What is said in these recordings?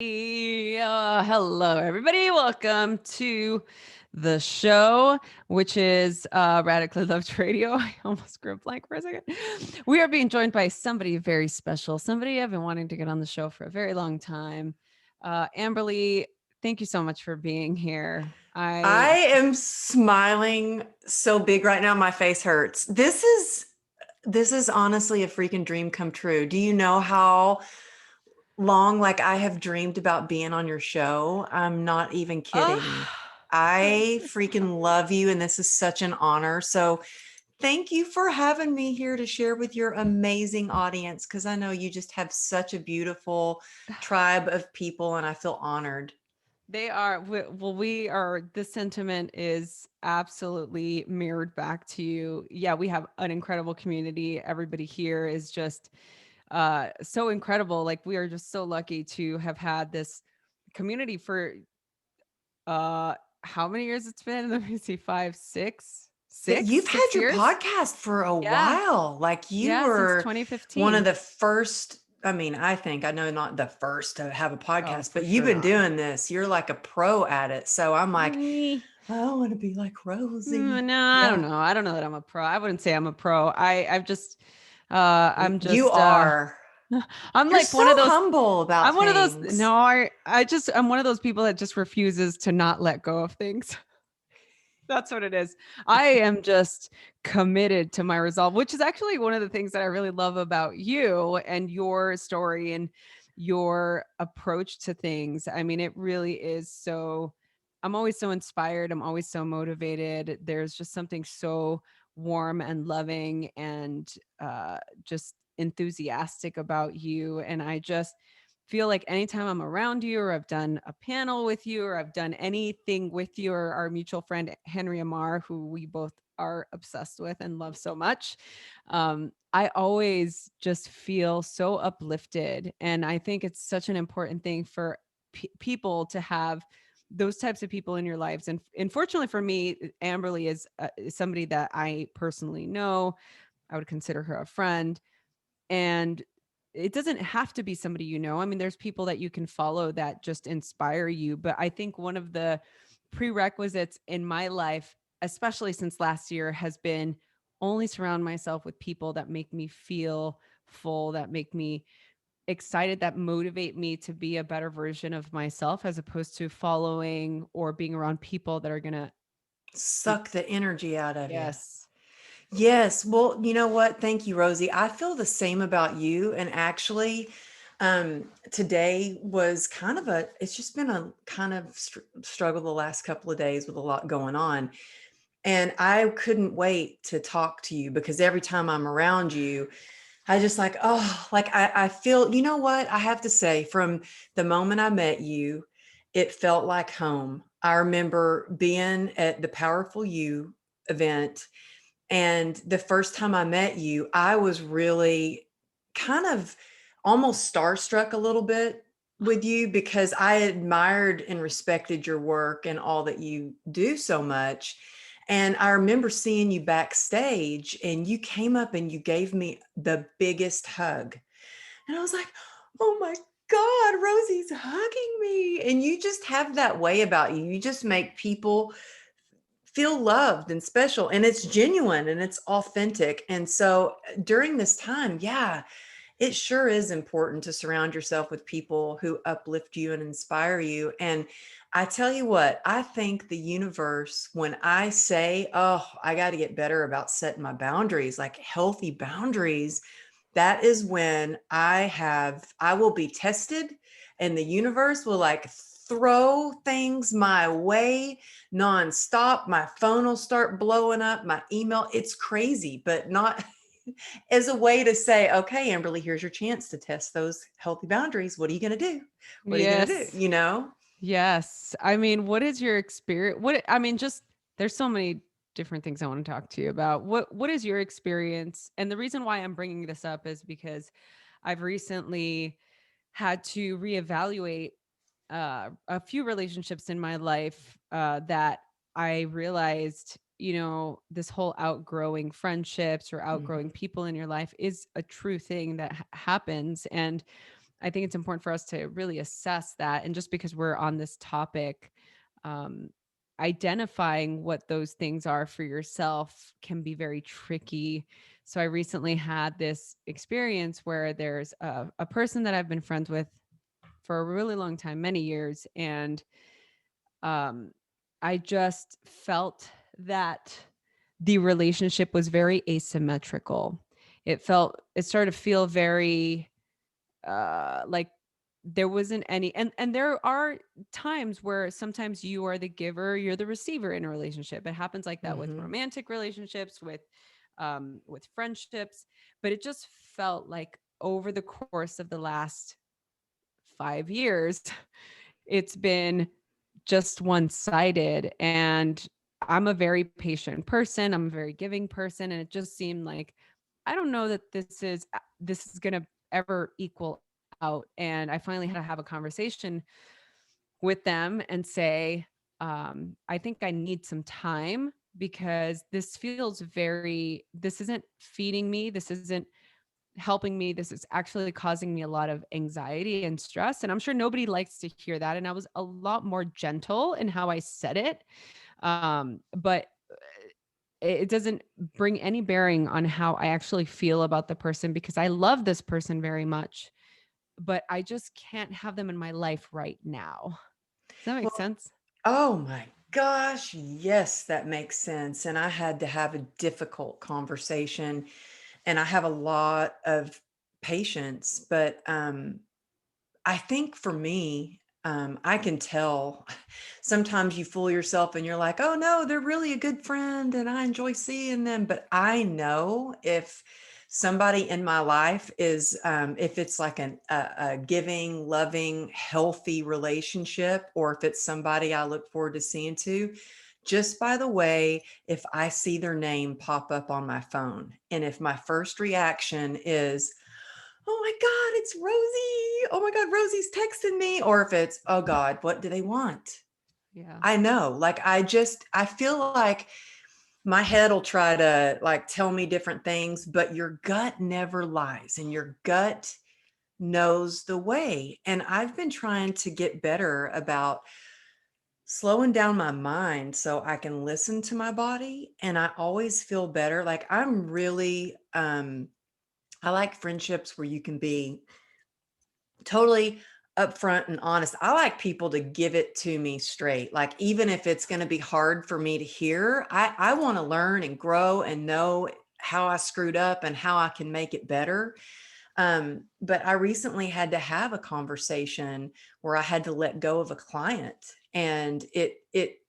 Hello, everybody. Welcome to the show, which is Radically Loved Radio. I almost grew a blank for a second. We are being joined by somebody very special, somebody I've been wanting to get on the show for a very long time. Amberly, thank you so much for being here. I am smiling so big right now, my face hurts. This is honestly a freaking dream come true. Do you know how long I have dreamed about being on your show? I'm not even kidding. Oh, thank I you so much. freaking love you and this is such an honor. So thank you for having me here to share with your amazing audience because I know you just have such a beautiful tribe of people and I feel honored. They are, we are, this sentiment is absolutely mirrored back to you. Yeah, we have an incredible community. Everybody here is just so incredible. Like, we are just so lucky to have had this community for uh how many years it's been? Let me see, five, six, six, You've had six your years. podcast for a Yeah. while. You Yeah, since were one of 2015. the first, I know not the first to have a Oh, podcast, for but you've sure been not. doing this. You're like a pro at it. So I'm like, Mm, I want to be like Rosie. no, I don't Yeah, know. I don't know that I'm a pro. I wouldn't say I'm a pro. I've just I'm you just are. I'm You're like so one of those humble about I'm one of those things. no, I'm one of those people that just refuses to not let go of things. That's what it is. I am just committed to my resolve, which is actually one of the things that I really love about you and your story and your approach to things. I mean, it really is so, I'm always so inspired. I'm always so motivated. There's just something so warm and loving and just enthusiastic about you. And I just, feel like anytime I'm around you or I've done a panel with you or I've done anything with you or our mutual friend Henry Amar, who we both are obsessed with and love so much, I always just feel so uplifted. And I think it's such an important thing for people to have those types of people in your lives. And unfortunately for me, Amberly is somebody that I personally know. I would consider her a friend. And it doesn't have to be somebody you know. I mean, there's people that you can follow that just inspire you. But I think one of the prerequisites in my life, especially since last year, has been only surround myself with people that make me feel full, that make me excited, that motivate me to be a better version of myself, as opposed to following or being around people that are going to, Suck the energy out of you. yes. Yes. Well, you know what? Thank you, Rosie. I feel the same about you. And actually, today was it's just been a kind of struggle the last couple of days with a lot going on. And I couldn't wait to talk to you because every time I'm around you, I just I feel, you know what? I have to say, from the moment I met you, it felt like home. I remember being at the Powerful You event and the first time I met you, I was really kind of almost starstruck a little bit with you because I admired and respected your work and all that you do so much. And I remember seeing you backstage and you came up and you gave me the biggest hug. And I was like, oh my God, Rosie's hugging me. And you just have that way about you. You just make people feel loved and special, and it's genuine and it's authentic. And so during this time, yeah, it sure is important to surround yourself with people who uplift you and inspire you. And I tell you what, I think the universe, when I say, oh, I got to get better about setting my boundaries, like healthy boundaries, that is when I will be tested and the universe will throw things my way nonstop. My phone will start blowing up, my email. It's crazy, but not as a way to say, okay, Amberly, here's your chance to test those healthy boundaries. What are you going to do? What are you going to do? Yes. Yes. I mean, what is your experience? I mean, just there's so many different things I want to talk to you about. What is your experience? And the reason why I'm bringing this up is because I've recently had to reevaluate a few relationships in my life that I realized, this whole outgrowing friendships or outgrowing Mhm. people in your life is a true thing that happens. And I think it's important for us to really assess that. And just because we're on this topic, um, identifying what those things are for yourself can be very tricky. So I recently had this experience where there's a person that I've been friends with for a really long time, many years, and um, I just felt that the relationship was very asymmetrical. It started to feel very like there wasn't any, and there are times where sometimes you are the giver, you're the receiver in a relationship. It happens like that with Mm-hmm. romantic relationships, with friendships, but it just felt like over the course of the last 5 years it's been just one-sided. And I'm a very patient person, I'm a very giving person, and it just seemed like I don't know that this is going to ever equal out. And I finally had to have a conversation with them and say, I think I need some time because this isn't feeding me, this isn't helping me, this is actually causing me a lot of anxiety and stress. And I'm sure nobody likes to hear that. And I was a lot more gentle in how I said it. But it doesn't bring any bearing on how I actually feel about the person, because I love this person very much, but I just can't have them in my life right now. Does that make Well, sense? oh my gosh, yes, that makes sense. And I had to have a difficult conversation, and I have a lot of patience, but I think for me, I can tell sometimes you fool yourself and you're like, oh no, they're really a good friend and I enjoy seeing them. But I know if somebody in my life is, if it's like a giving, loving, healthy relationship, or if it's somebody I look forward to seeing too, just by the way, if I see their name pop up on my phone, and if my first reaction is, oh my God, it's Rosie. Oh my God, Rosie's texting me. Or if it's, oh God, what do they want? Yeah. I know. Like, I feel like my head will try to like tell me different things, but your gut never lies and your gut knows the way. And I've been trying to get better about slowing down my mind so I can listen to my body. And I always feel better. Like, I'm really, I like friendships where you can be totally upfront and honest. I like people to give it to me straight. Like, even if it's going to be hard for me to hear, I want to learn and grow and know how I screwed up and how I can make it better. But I recently had to have a conversation where I had to let go of a client, and it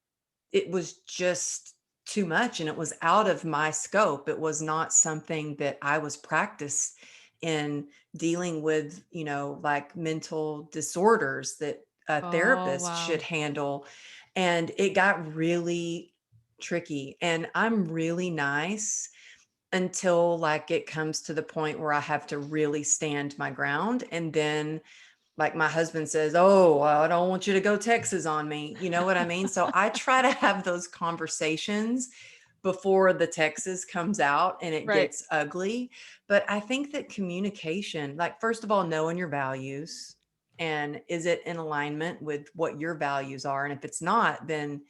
was just too much, and it was out of my scope. It was not something that I was practiced in dealing with, like mental disorders that a Oh, therapist should wow. handle. And it got really tricky. And I'm really nice until like it comes to the point where I have to really stand my ground. And then like my husband says, oh, well, I don't want you to go Texas on me. You know what I mean? So I try to have those conversations before the Texas comes out and it Right. gets ugly. But I think that communication, like, first of all, knowing your values, and is it in alignment with what your values are? And if it's not, then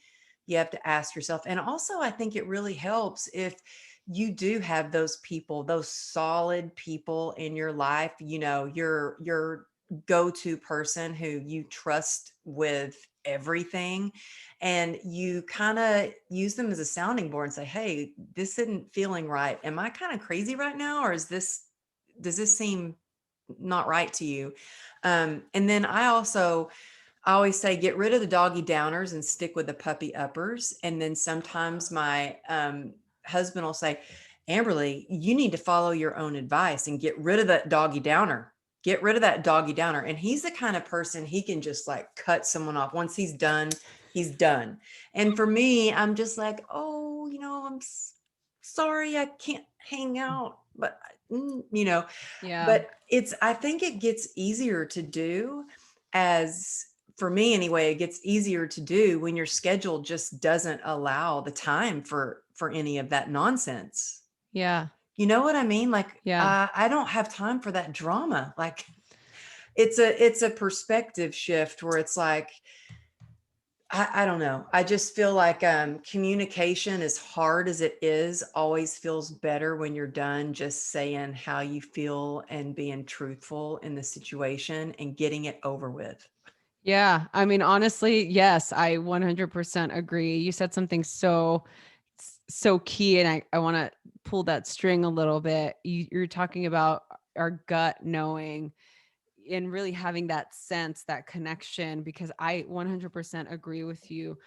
you have to ask yourself. And also, I think it really helps if you do have those people, those solid people in your life, your go-to person who you trust with everything, and you kind of use them as a sounding board and say, hey, this isn't feeling right. Am I kind of crazy right now, or does this seem not right to you? And then I always say, get rid of the doggy downers and stick with the puppy uppers. And then sometimes my husband will say, Amberly, you need to follow your own advice and get rid of that doggy downer. Get rid of that doggy downer. And he's the kind of person, he can just like cut someone off. Once he's done, he's done. And for me, I'm just like, oh, sorry, I can't hang out, but Yeah. but I think it gets easier to do, as for me anyway, it gets easier to do when your schedule just doesn't allow the time for any of that nonsense. Yeah. You know what I mean? Like, Yeah. I don't have time for that drama. Like, it's a perspective shift where it's like, I don't know. I just feel like communication, as hard as it is, always feels better when you're done just saying how you feel and being truthful in the situation and getting it over with. Yeah. I mean, honestly, yes, I 100% agree. You said something so key, and I want to pull that string a little bit. You're talking about our gut knowing and really having that sense, that connection, because I 100% agree with you.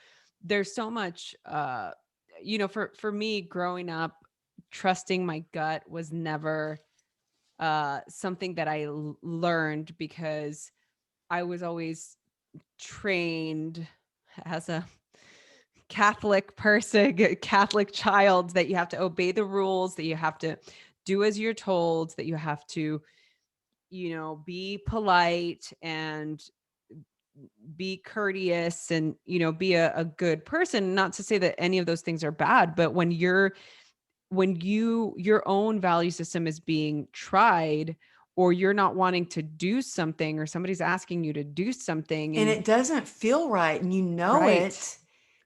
There's so much, for me growing up, trusting my gut was never something that I learned, because I was always trained as a Catholic person, Catholic child, that you have to obey the rules, that you have to do as you're told, that you have to, be polite and be courteous and, be a good person. Not to say that any of those things are bad, but your own value system is being tried, or you're not wanting to do something, or somebody's asking you to do something, And and it doesn't feel right and you know right. it,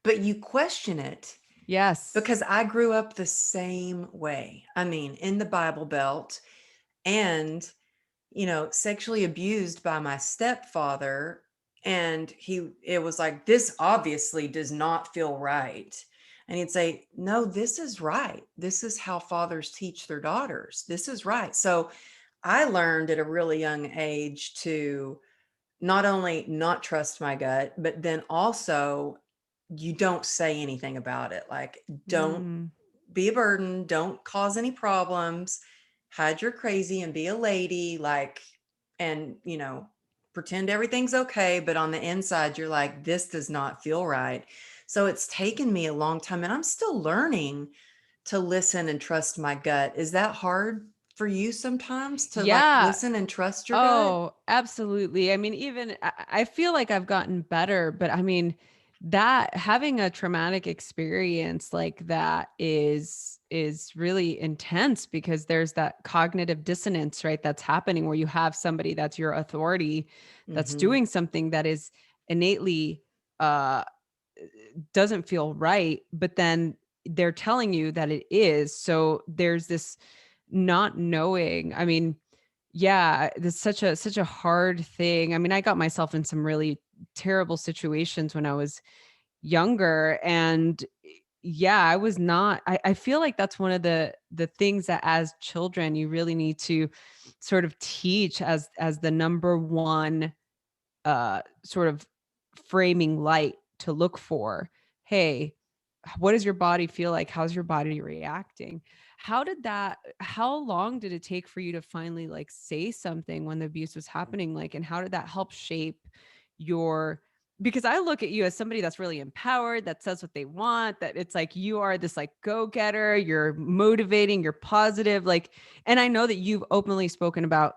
but you question it. Yes. Because I grew up the same way. I mean, in the Bible Belt, and sexually abused by my stepfather. And it was like, this obviously does not feel right. And he'd say, no, this is right. This is how fathers teach their daughters. This is right. So I learned at a really young age to not only not trust my gut, but then also you don't say anything about it. Like, don't Mm. be a burden, don't cause any problems, hide your crazy and be a lady, like, and, pretend everything's okay. But on the inside, you're like, this does not feel right. So it's taken me a long time and I'm still learning to listen and trust my gut. Is that hard for you sometimes to like Yeah. listen and trust your gut? Oh, absolutely. I mean, even I feel like I've gotten better, but I mean, that having a traumatic experience like that is really intense, because there's that cognitive dissonance, right? That's happening, where you have somebody that's your authority that's Hmm. doing something that is innately uh doesn't feel right, but then they're telling you that it is. So there's this not knowing. I mean, yeah, it's such a hard thing. I mean, I got myself in some really terrible situations when I was younger, and yeah, I was not I feel like that's one of the things that as children you really need to sort of teach as the number one sort of framing light to look for. Hey, what does your body feel like? How's your body reacting? How long did it take for you to finally like say something when the abuse was happening? Like, and how did that help shape your, because I look at you as somebody that's really empowered, that says what they want, that it's like you are this like go-getter, you're motivating, you're positive, like, and I know that you've openly spoken about,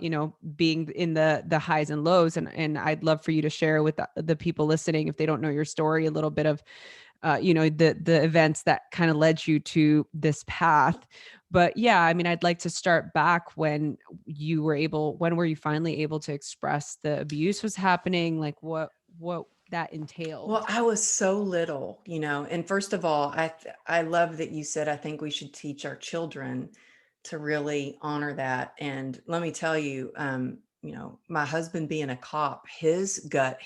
being in the highs and lows, and I'd love for you to share with the people listening, if they don't know your story, a little bit of the events that kind of led you to this path. But yeah, I mean, I'd like to start back when when were you finally able to express the abuse was happening, like what that Well, entailed. I was so little, and first of all, I love that you said I think we should teach our children to really honor that. And let me tell you, my husband being a cop, his gut,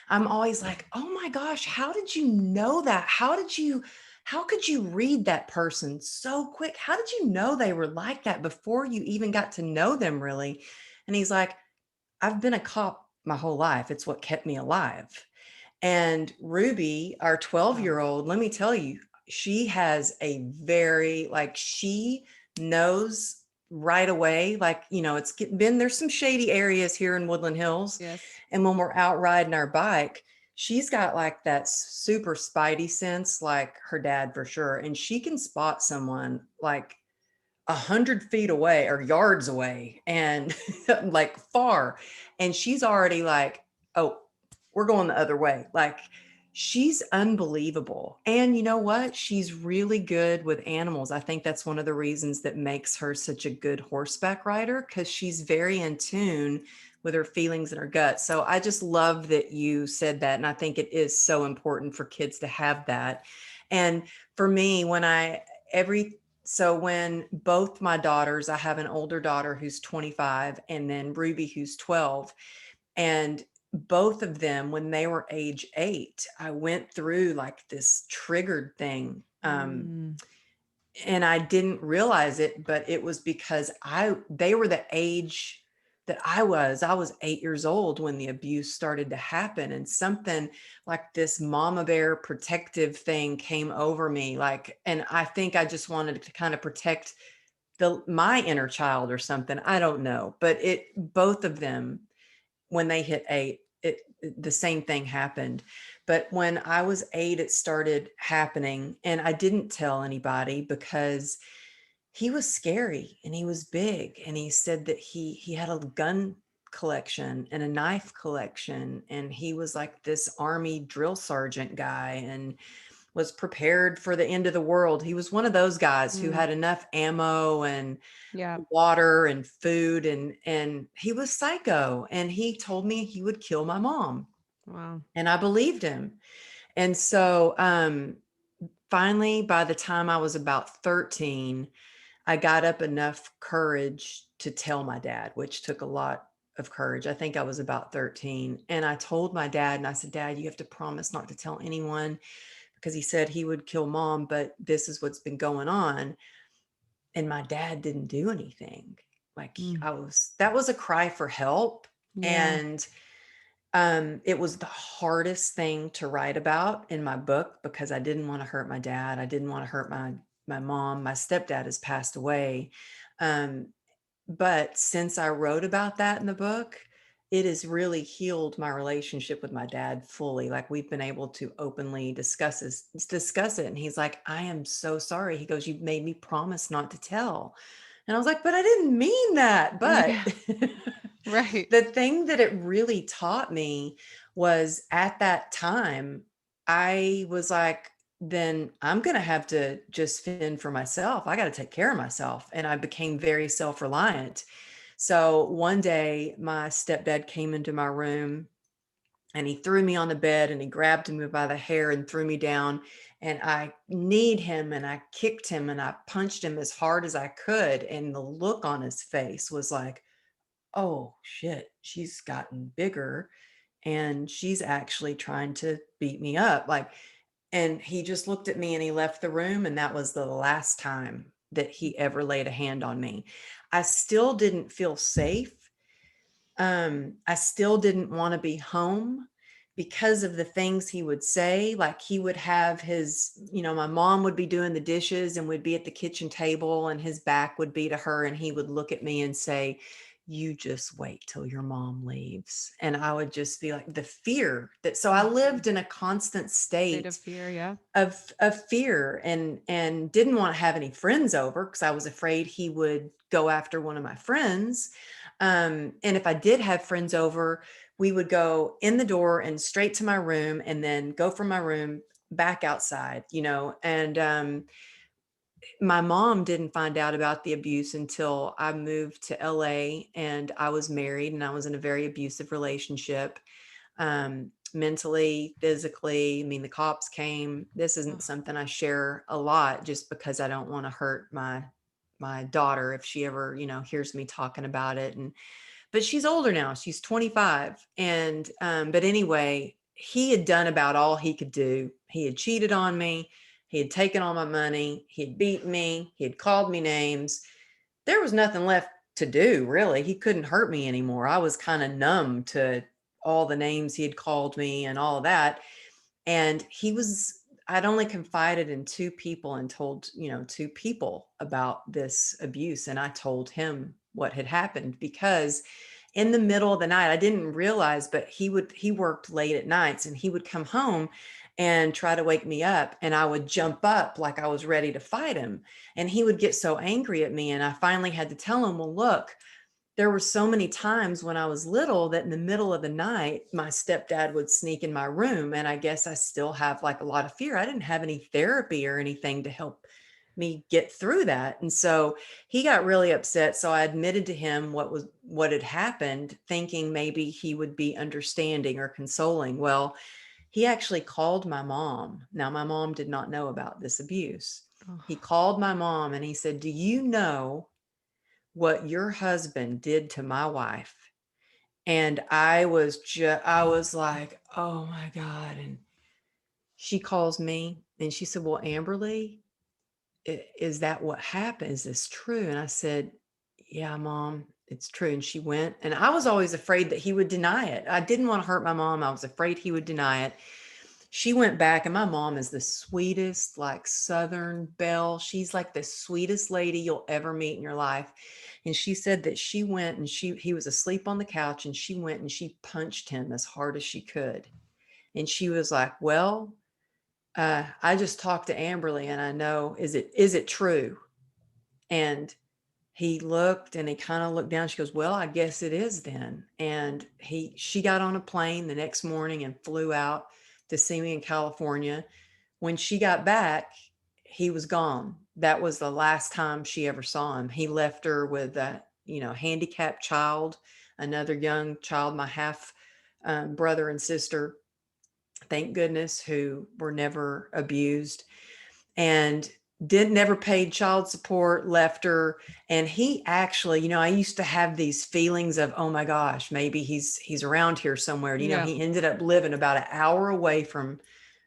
I'm always like, oh my gosh, how did you know that? How could you read that person so quick? How did you know they were like that before you even got to know them really? And he's like, I've been a cop my whole life. It's what kept me alive. And Ruby, our 12-year-old, let me tell you, she has a very, like, she knows right away, like, there's some shady areas here in Woodland Hills. Yes. And when we're out riding our bike, she's got like that super spidey sense, like her dad for sure. And she can spot someone like 100 feet away or yards away and like far. And she's already like, oh, we're going the other way. Like, she's unbelievable. And you know what? She's really good with animals. I think that's one of the reasons that makes her such a good horseback rider, because she's very in tune with her feelings in her gut. So I just love that you said that. And I think it is so important for kids to have that. And for me, when both my daughters, I have an older daughter who's 25 and then Ruby who's 12. And both of them, when they were age 8, I went through like this triggered thing. Mm. And I didn't realize it, but it was because they were the age that I was 8 years old when the abuse started to happen, and something like this mama bear protective thing came over me, like, and I think I just wanted to kind of protect my inner child or something. I don't know, but both of them, when they hit 8, the same thing happened. But when I was 8, it started happening, and I didn't tell anybody because he was scary and he was big, and he said that he had a gun collection and a knife collection, and he was like this army drill sergeant guy and was prepared for the end of the world. He was one of those guys who Mm. had enough ammo and Yeah. water and food, and he was psycho, and he told me he would kill my mom, Wow. and I believed him. And so finally, by the time I was about 13, I got up enough courage to tell my dad, which took a lot of courage. I think I was about 13, and I told my dad, and I said, Dad, you have to promise not to tell anyone, because he said he would kill mom, but this is what's been going on. And my dad didn't do anything. Like, Mm. that was a cry for help. Yeah. And it was the hardest thing to write about in my book because I didn't want to hurt my dad. I didn't want to hurt my mom. My stepdad has passed away. Um, but since I wrote about that in the book, it has really healed my relationship with my dad fully. Like, we've been able to openly discuss it. And he's like, I am so sorry. He goes, you made me promise not to tell. And I was like, but I didn't mean that. But Yeah. Right. the thing that it really taught me was, at that time, I was like, then I'm going to have to just fend for myself. I got to take care of myself. And I became very self reliant. So one day, my stepdad came into my room and he threw me on the bed and he grabbed me by the hair and threw me down. And I kneed him and I kicked him and I punched him as hard as I could. And the look on his face was like, oh shit, she's gotten bigger and she's actually trying to beat me up. Like, and he just looked at me and he left the room. And that was the last time that he ever laid a hand on me. I still didn't feel safe. I still didn't want to be home because of the things he would say. Like, he would have my mom would be doing the dishes and would be at the kitchen table and his back would be to her. And he would look at me and say, you just wait till your mom leaves. And I would just be like, the fear so I Mhm. lived in a constant State of state fear. Yeah. of fear, and didn't want to have any friends over because I was afraid he would go after one of my friends. And if I did have friends over, we would go in the door and straight to my room and then go from my room back outside, and my mom didn't find out about the abuse until I moved to LA and I was married and I was in a very abusive relationship, mentally, physically. I mean, the cops came. This isn't Oh, something I share a lot just because I don't want to hurt my daughter if she ever, hears me talking about it. But she's older now. She's 25. And but anyway, he had done about all he could do. He had cheated on me. He had taken all my money. He had beaten me. He had called me names. There was nothing left to do, really. He couldn't hurt me anymore. I was kind of numb to all the names he had called me and all of that. And I'd only confided in two people and told, two people about this abuse. And I told him what had happened because in the middle of the night, I didn't realize, but he worked late at nights and he would come home and try to wake me up, and I would jump up like I was ready to fight him. And he would get so angry at me. And I finally had to tell him, well, look, there were so many times when I was little that in the middle of the night, my stepdad would sneak in my room. And I guess I still have like a lot of fear. I didn't have any therapy or anything to help me get through that. And so he got really upset. So I admitted to him what had happened, thinking maybe he would be understanding or consoling. Well, he actually called my mom. Now, my mom did not know about this abuse. He Oh, called my mom and he said, "Do you know what your husband did to my wife?" And I was like, "Oh my God." And she calls me and she said, "Well, Amberly, is that what happened? Is this true?" And I said, "Yeah, mom, it's true." And she went, and I was always afraid that he would deny it. I didn't want to hurt my mom. I was afraid he would deny it. She went back, and my mom is the sweetest, like Southern belle. She's like the sweetest lady you'll ever meet in your life. And she said that she went and he was asleep on the couch, and she went and she punched him as hard as she could. And she was like, "Well, I just talked to Amberly and I know, is it true?" And he looked and he kind of looked down. She goes, "Well, I guess it is then." And she got on a plane the next morning and flew out to see me in California. When she got back, he was gone. That was the last time she ever saw him. He left her with a, handicapped child, another young child, my half brother and sister, thank goodness, who were never abused, and did never paid child support, left her. And he actually, I used to have these feelings of, oh my gosh, maybe he's around here somewhere. yeah. He ended up living about an hour away from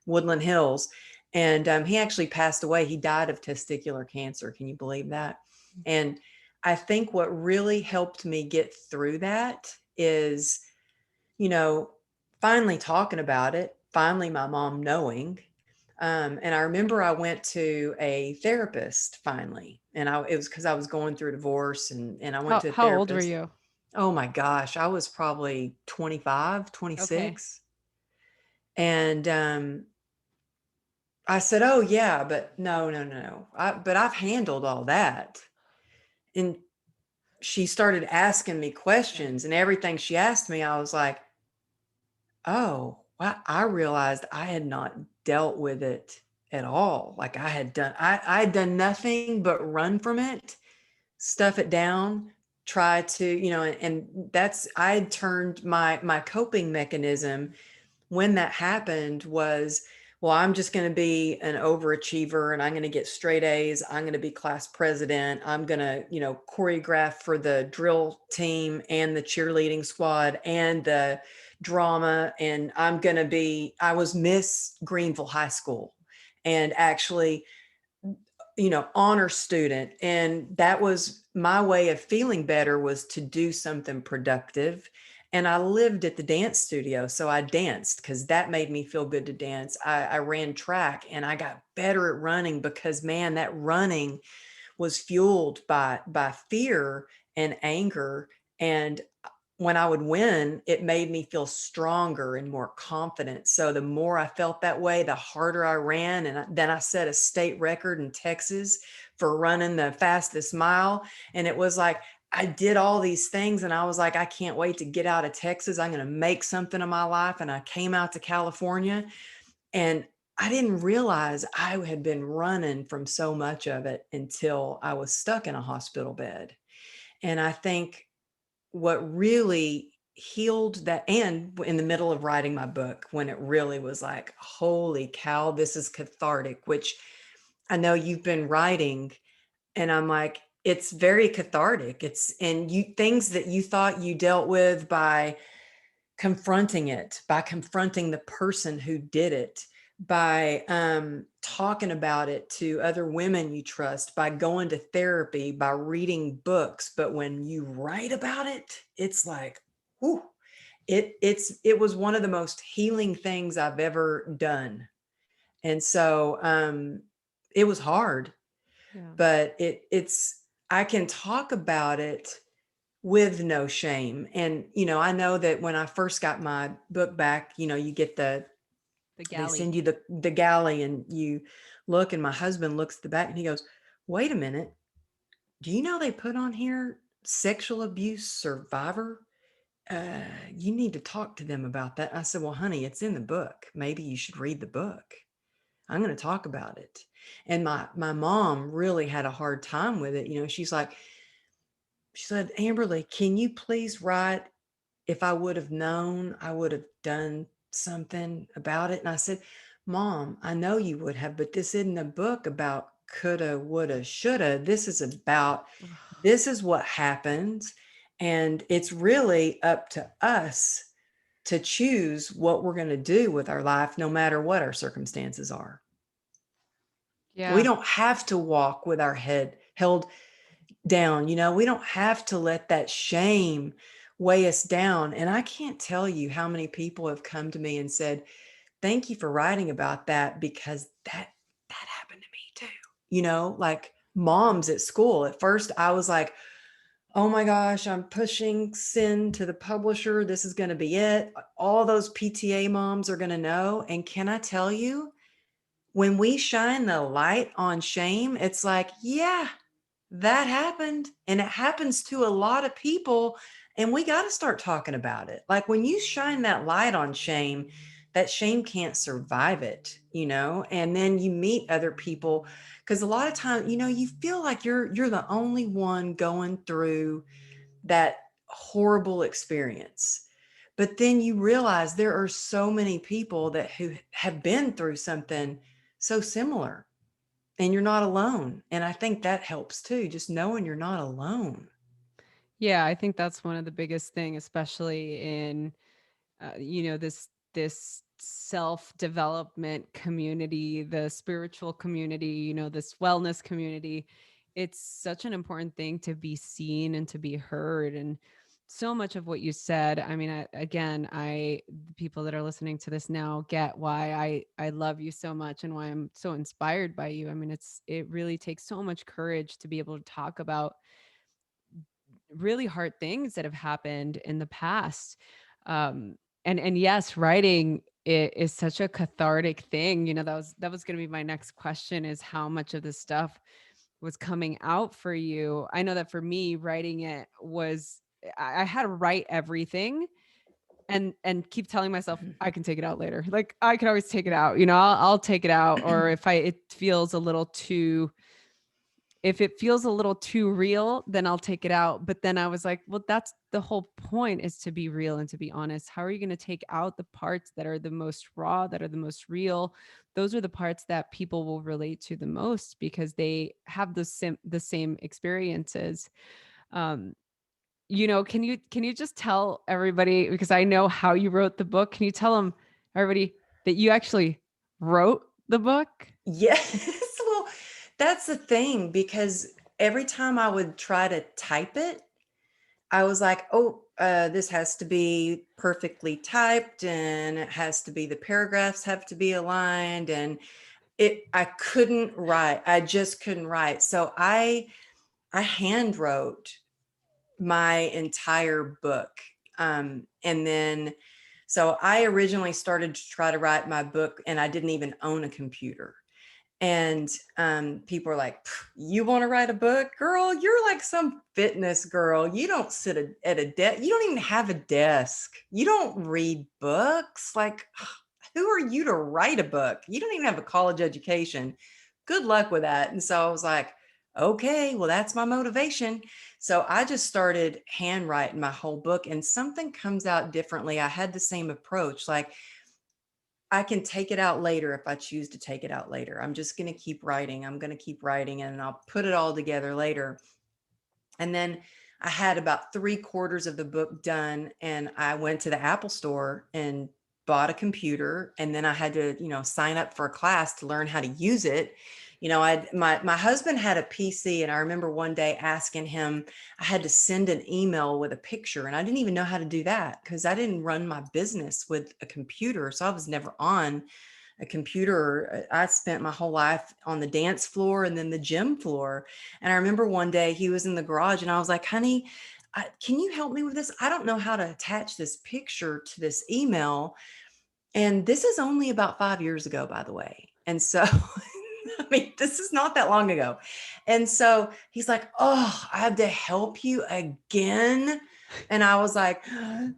Woodland Hills. And he actually passed away. He died of testicular cancer. Can you believe that? And I think what really helped me get through that is, you know, finally talking about it, finally my mom knowing. And I remember I went to a therapist finally, and it was because I was going through a divorce, and I went How to a how old were therapist. you? Oh my gosh, I was probably 25, Okay. 26. And I said, "Oh yeah, but no, no, no, no. But I've handled all that." And she started asking me questions, and everything she asked me, I was like, "Oh, wow." I realized I had not dealt with it at all. Like I had done nothing but run from it, stuff it down, try to, and that's, I had turned my coping mechanism when that happened was, well, I'm just going to be an overachiever and I'm going to get straight A's. I'm going to be class president. I'm going to, choreograph for the drill team and the cheerleading squad and the drama. And I was Miss Greenville High School, and actually, honor student. And that was my way of feeling better, was to do something productive. And I lived at the dance studio, so I danced because that made me feel good to dance. I ran track and I got better at running because, man, that running was fueled by fear and anger. And when I would win, it made me feel stronger and more confident. So the more I felt that way, the harder I ran. And then I set a state record in Texas for running the fastest mile. And it was like, I did all these things and I was like, I can't wait to get out of Texas. I'm going to make something of my life. And I came out to California, and I didn't realize I had been running from so much of it until I was stuck in a hospital bed. And I think what really healed that, and in the middle of writing my book, when it really was like, holy cow, this is cathartic, which I know you've been writing, and I'm like, it's very cathartic. It's, and you, things that you thought you dealt with by confronting it, by confronting the person who did it, by talking about it to other women you trust, by going to therapy, by reading books. But when you write about it, it's like, whew, it was one of the most healing things I've ever done. And so it was hard, Yeah. but it's, I can talk about it with no shame. And, I know that when I first got my book back, you get The they galley. send you the galley, and you look, and my husband looks at the back and he goes, "Wait a minute. Do you know they put on here sexual abuse survivor? You need to talk to them about that." I said, "Well, honey, it's in the book. Maybe you should read the book." I'm going to talk about it. And my mom really had a hard time with it. She said, Amberly, can you please write, if I would have known, I would have done something about it. And I said, Mom, I know you would have, but this isn't a book about coulda, woulda, shoulda. This is about, this is what happens. And it's really up to us to choose what we're going to do with our life, no matter what our circumstances are. We Yeah. don't have to walk with our head held down. We don't have to let that shame weigh us down. And I can't tell you how many people have come to me and said, thank you for writing about that, because that happened to me too. Like moms at school. At first I was like, oh my gosh, I'm pushing sin to the publisher. This is going to be it. All those PTA moms are going to know. And can I tell you, when we shine the light on shame, it's like, yeah, that happened. And it happens to a lot of people. And we got to start talking about it. Like when you shine that light on shame, that shame can't survive it, and then you meet other people. Because a lot of times, you feel like you're the only one going through that horrible experience. But then you realize there are so many people who have been through something so similar, and you're not alone. And I think that helps too, just knowing you're not alone. Yeah, I think that's one of the biggest thing, especially in this self-development community, the spiritual community, this wellness community. It's such an important thing to be seen and to be heard. And so much of what you said, I mean, the people that are listening to this now get why I love you so much and why I'm so inspired by you. I mean, it really takes so much courage to be able to talk about really hard things that have happened in the past. Um, and yes, writing is such a cathartic thing. That was going to be my next question, is how much of this stuff was coming out for you. I know that for me, writing it was, I had to write everything and keep telling myself I can take it out later. Like I can always take it out. I'll take it out. Or if it feels a little too real, then I'll take it out. But then I was like, well, that's the whole point, is to be real and to be honest. How are you going to take out the parts that are the most raw, that are the most real? Those are the parts that people will relate to the most, because they have the same experiences. Um, can you just tell everybody, because I know how you wrote the book. Can you tell them, everybody, that you actually wrote the book? Yes. Well, that's the thing, because every time I would try to type it, I was like, oh, this has to be perfectly typed, and it has to be, the paragraphs have to be aligned. And I couldn't write. I just couldn't write. So I hand wrote my entire book. And then, so I originally started to try to write my book, and I didn't even own a computer. And people are like, you want to write a book? Girl, you're like some fitness girl. You don't sit at a desk. You don't even have a desk. You don't read books. Like, who are you to write a book? You don't even have a college education. Good luck with that. And so I was like, okay, well, that's my motivation. So I just started handwriting my whole book, and something comes out differently. I had the same approach. Like, I can take it out later if I choose to take it out later. I'm just going to keep writing. I'm going to keep writing, and I'll put it all together later. And then I had about 3/4 of the book done, and I went to the Apple store and bought a computer. And then I had to, sign up for a class to learn how to use it. My husband had a PC, and I remember one day asking him, I had to send an email with a picture, and I didn't even know how to do that because I didn't run my business with a computer. So I was never on a computer. I spent my whole life on the dance floor and then the gym floor. And I remember one day he was in the garage, and I was like, honey, can you help me with this? I don't know how to attach this picture to this email. And this is only about 5 years ago, by the way. And so, I mean, this is not that long ago. And so he's like, oh, I have to help you again. And I was like,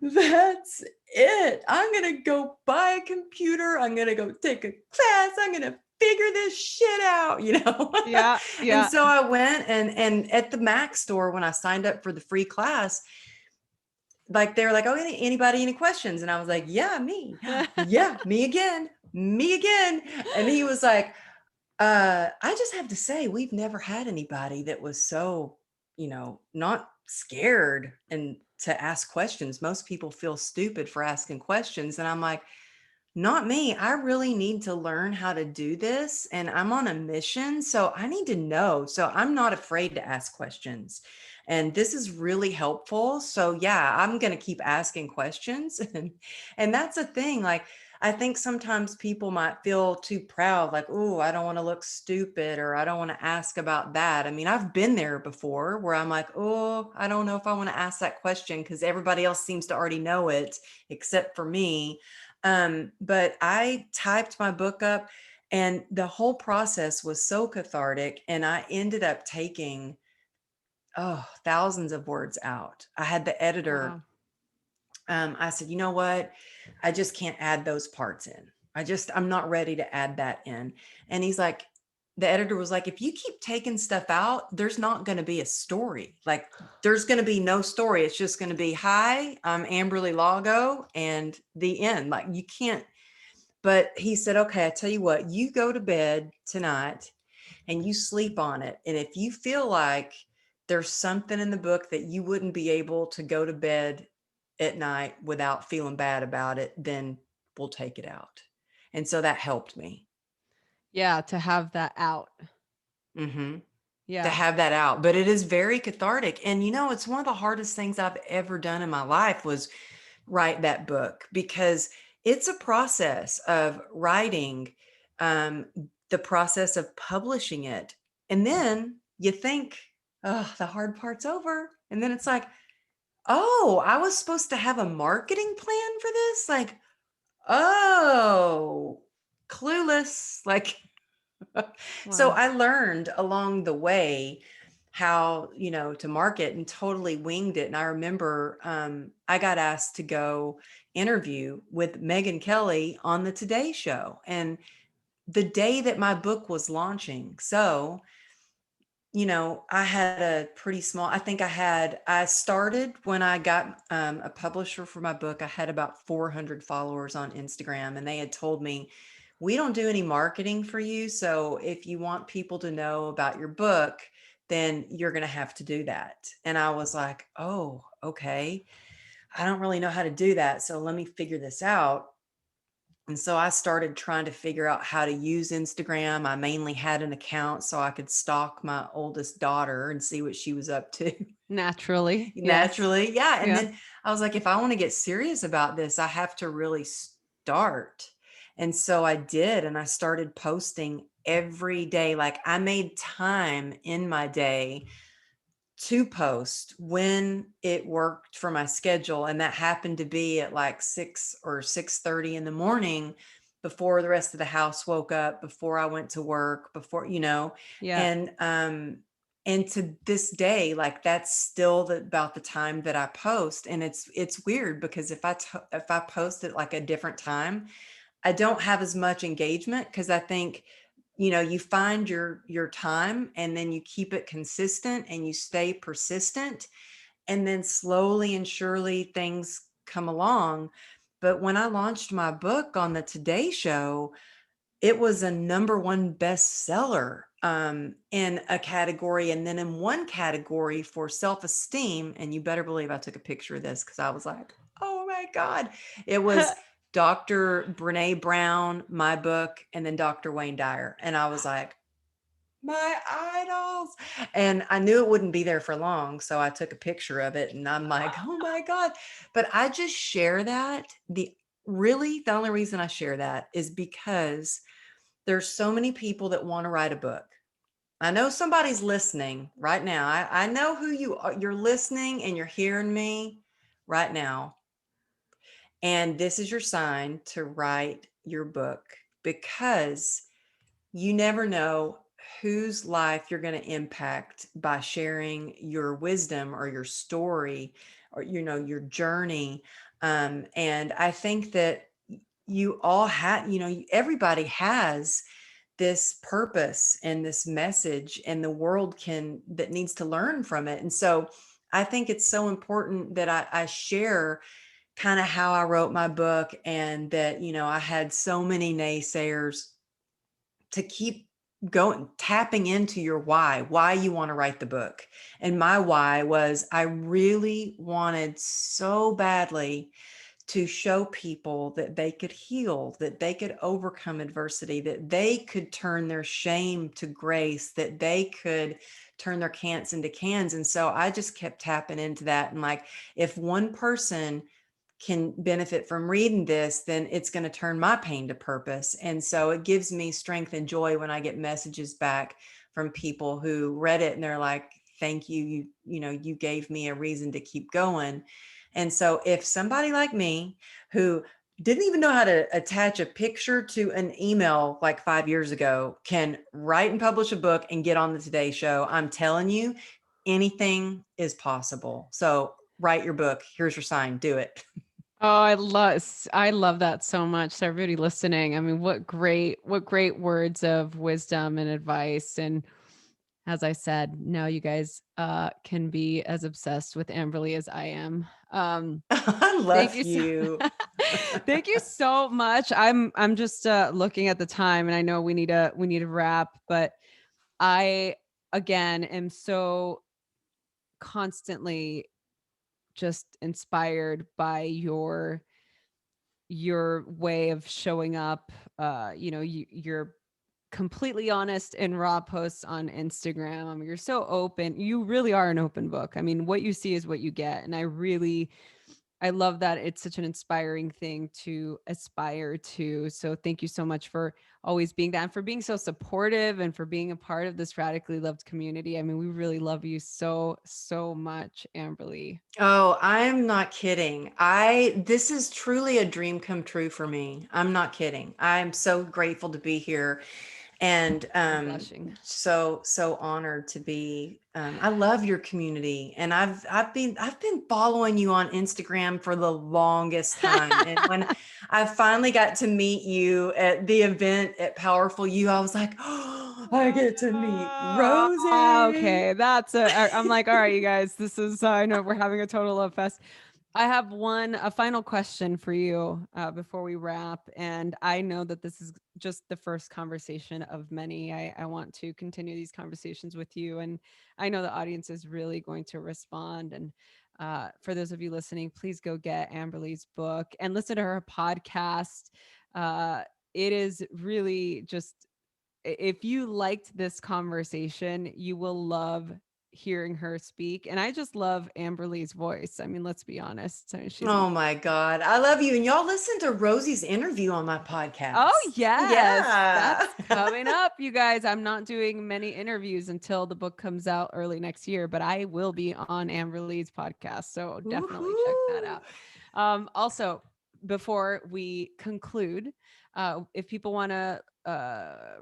that's it. I'm going to go buy a computer. I'm going to go take a class. I'm going to figure this shit out, you know? Yeah, And yeah. so I went and at the Mac store, when I signed up for the free class, like they were like, oh, anybody, any questions? And I was like, yeah, me. Yeah, me again. Me again. And he was like, I just have to say, we've never had anybody that was so, not scared and to ask questions. Most people feel stupid for asking questions. And I'm like, not me. I really need to learn how to do this. And I'm on a mission. So I need to know. So I'm not afraid to ask questions. And this is really helpful. So yeah, I'm going to keep asking questions. And that's a thing. Like, I think sometimes people might feel too proud, like, oh, I don't want to look stupid or I don't want to ask about that. I mean, I've been there before where I'm like, oh, I don't know if I want to ask that question because everybody else seems to already know it except for me. But I typed my book up and the whole process was so cathartic. And I ended up taking, thousands of words out. I had the editor. Wow. I said, you know what? I just can't add those parts in. I'm not ready to add that in. And he's like, the editor was like, if you keep taking stuff out, there's not going to be a story. Like, there's going to be no story. It's just going to be, hi, I'm Amberly Lago, and the end. Like, you can't. But he said, okay, I tell you what, you go to bed tonight and you sleep on it. And if you feel like there's something in the book that you wouldn't be able to go to bed at night without feeling bad about it, then we'll take it out. And so that helped me. Yeah, to have that out. Hmm. To Yeah. have that out. But it is very cathartic. And it's one of the hardest things I've ever done in my life was write that book, because it's a process of writing, um, the process of publishing it. And then you think, oh, the hard part's over. And then it's like, oh, I was supposed to have a marketing plan for this? Like, oh, clueless. Like, so Wow. I learned along the way how, to market, and totally winged it. And I remember I got asked to go interview with Megyn Kelly on the Today Show. And the day that my book was launching. So, I had a pretty small, I started when I got a publisher for my book. I had about 400 followers on Instagram, and they had told me, we don't do any marketing for you. So if you want people to know about your book, then you're going to have to do that. And I was like, oh, okay. I don't really know how to do that. So let me figure this out. And so I started trying to figure out how to use Instagram. I mainly had an account so I could stalk my oldest daughter and see what she was up to. Naturally. Yes. Naturally. Yeah. And Yeah. then I was like, if I want to get serious about this, I have to really start. And so I did. And I started posting every day. Like, I made time in my day to post when it worked for my schedule. And that happened to be at like 6 or 6:30 in the morning, before the rest of the house woke up, before I went to work, before, Yeah. and to this day, like, that's still about the time that I post. And it's weird because if I post at like a different time, I don't have as much engagement, because I think, you find your time, and then you keep it consistent and you stay persistent, and then slowly and surely things come along. But when I launched my book on the Today Show, it was a number one bestseller in a category, and then in one category for self-esteem. And you better believe I took a picture of this, because I was like, oh my God. It was Dr. Brene Brown, my book, and then Dr. Wayne Dyer. And I was like, my idols. And I knew it wouldn't be there for long. So I took a picture of it, and I'm like, oh my God. But I just share that. The only reason I share that is because there's so many people that want to write a book. I know somebody's listening right now. I know who you are. You're listening and you're hearing me right now. And this is your sign to write your book, because you never know whose life you're going to impact by sharing your wisdom or your story or your journey. And I think that you all have, everybody has this purpose and this message, and the world can that needs to learn from it. And so I think it's so important that I share kind of how I wrote my book, and that, I had so many naysayers, to keep going, tapping into your why you want to write the book. And my why was, I really wanted so badly to show people that they could heal, that they could overcome adversity, that they could turn their shame to grace, that they could turn their can'ts into cans. And so I just kept tapping into that. And like, if one person can benefit from reading this, then it's going to turn my pain to purpose. And so it gives me strength and joy when I get messages back from people who read it and they're like, thank you. You gave me a reason to keep going. And so if somebody like me, who didn't even know how to attach a picture to an email like 5 years ago, can write and publish a book and get on the Today Show, I'm telling you, anything is possible. So write your book. Here's your sign. Do it. Oh, I love that so much. So everybody listening, I mean, what great words of wisdom and advice. And as I said, now you guys can be as obsessed with Amberly as I am. I Thank love you so you. thank you so much. I'm just looking at the time, and I know we need to wrap, but I again am so constantly just inspired by your way of showing up. You're completely honest in raw posts on Instagram. I mean, you're so open. You really are an open book. I mean, what you see is what you get. And I love that it's such an inspiring thing to aspire to. So thank you so much for always being that, and for being so supportive, and for being a part of this radically loved community. I mean, we really love you so, so much, Amberly. Oh, I'm not kidding. This is truly a dream come true for me. I'm not kidding. I'm so grateful to be here, and I'm blushing. so honored to be. I love your community, and I've been following you on Instagram for the longest time. And when I finally got to meet you at the event at Powerful You, I was like, oh, I get to meet Rosie. Okay, I'm like, all right, you guys, this is, I know we're having a total love fest. I have a final question for you before we wrap. And I know that this is just the first conversation of many. I want to continue these conversations with you. And I know the audience is really going to respond. And for those of you listening, please go get Amberly's book and listen to her podcast. Uh, it is really just, if you liked this conversation, you will love hearing her speak. And I just love Amberly's voice. I mean, let's be honest. I mean, she's Oh my God. I love you. And y'all listen to Rosie's interview on my Oh, podcast. yes. Yeah. That's coming up, you guys. I'm not doing many interviews until the book comes out early next year, but I will be on Amberly's podcast. So definitely check that Woohoo. out. Also, before we conclude, if people want to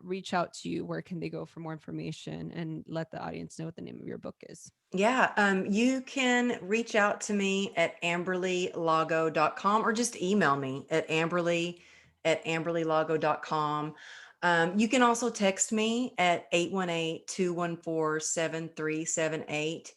reach out to you, where can they go for more information, and let the audience know what the name of your book is? Yeah, you can reach out to me at amberlylago.com, or just email me at amberlylago.com. You can also text me at 818-214-7378.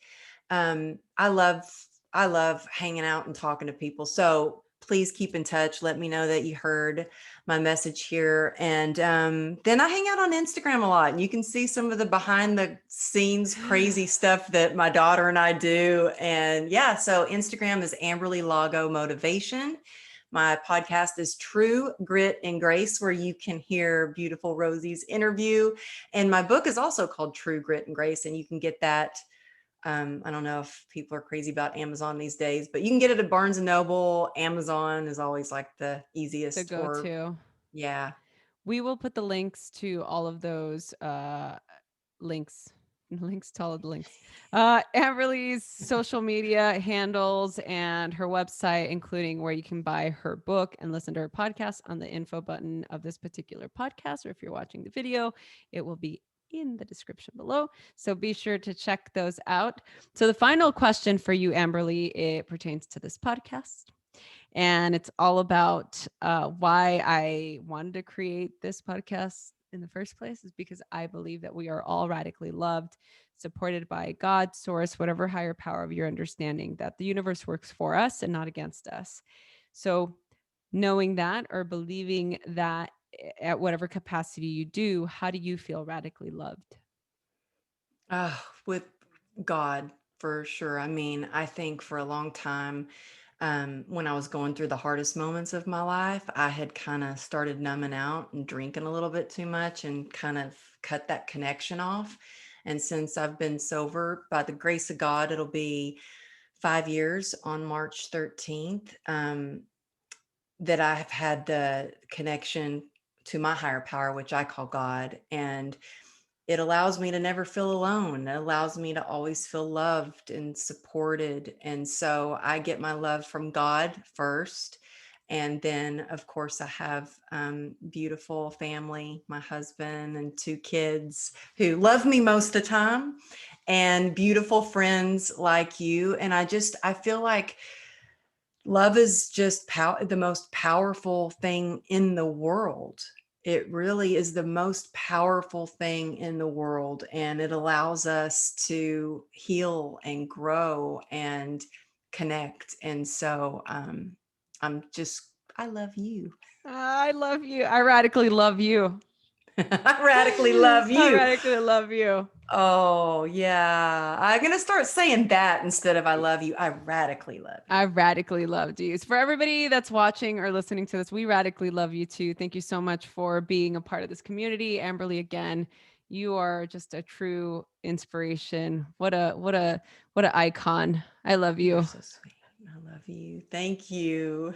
I love hanging out and talking to people. So please keep in touch. Let me know that you heard my message here. And then I hang out on Instagram a lot, and you can see some of the behind the scenes crazy stuff that my daughter and I do. And yeah, so Instagram is Amberly Lago Motivation. My podcast is True Grit and Grace, where you can hear beautiful Rosie's interview. And my book is also called True Grit and Grace, and you can get that. I don't know if people are crazy about Amazon these days, but you can get it at Barnes and Noble. Amazon is always like the The easiest, or go-to. yeah. We will put the links to all of those links links to all of the links, Amberly's social media handles and her website, including where you can buy her book and listen to her podcast, on the info button of this particular podcast, or if you're watching the video, it will be in the description below. So be sure to check those out. So the final question for you, Amberly, it pertains to this podcast. And it's all about why I wanted to create this podcast in the first place is because I believe that we are all radically loved, supported by God, source, whatever higher power of your understanding, that the universe works for us and not against us. So knowing that or believing that at whatever capacity you do, how do you feel radically loved? With God, for sure. I mean, I think for a long time, when I was going through the hardest moments of my life, I had kind of started numbing out and drinking a little bit too much and kind of cut that connection off. And since I've been sober, by the grace of God, it'll be 5 years on March 13th, that I've had the connection to my higher power, which I call God. And it allows me to never feel alone. It allows me to always feel loved and supported. And so I get my love from God first. And then, of course, I have beautiful family, my husband and 2 kids who love me most of the time, and beautiful friends like you. And I feel like love is just the most powerful thing in the world. It really is the most powerful thing in the world, and it allows us to heal and grow and connect. And so I love you. I love you. I radically love you. I radically love I you. radically love you. Oh, yeah. I'm going to start saying that instead of I love you. I radically love you. I radically loved you. For everybody that's watching or listening to this, we radically love you too. Thank you so much for being a part of this community. Amberly, again, you are just a true inspiration. What a icon. I love You're you. so sweet. I love you. Thank you.